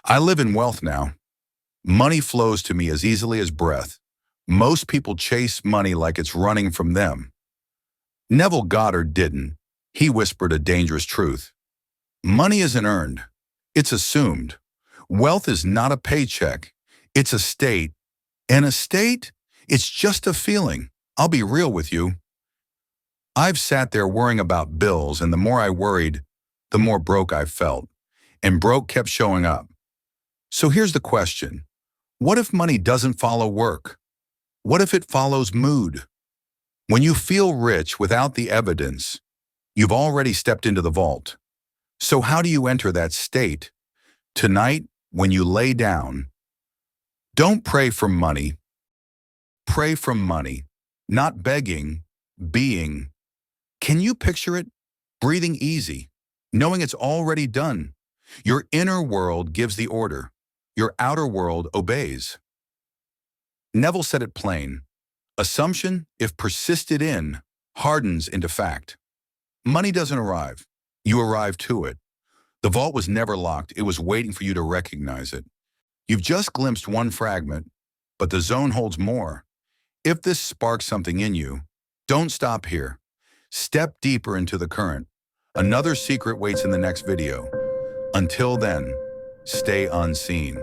I live in wealth now. Money flows to me as easily as breath. Most people chase money like it's running from them. Neville Goddard didn't. He whispered a dangerous truth. Money isn't earned. It's assumed. Wealth is not a paycheck. It's a state. And a state? It's just a feeling. I'll be real with you. I've sat there worrying about bills, and the more I worried, the more broke I felt. And broke kept showing up. So here's the question. What if money doesn't follow work? What if it follows mood? When you feel rich without the evidence, you've already stepped into the vault. So how do you enter that state? Tonight, when you lay down, don't pray for money. Pray from money, not begging, being. Can you picture it? Breathing easy, knowing it's already done. Your inner world gives the order. Your outer world obeys. Neville said it plain. Assumption, if persisted in, hardens into fact. Money doesn't arrive. You arrive to it. The vault was never locked. It was waiting for you to recognize it. You've just glimpsed one fragment, but the zone holds more. If this sparks something in you, don't stop here. Step deeper into the current. Another secret waits in the next video. Until then, stay unseen.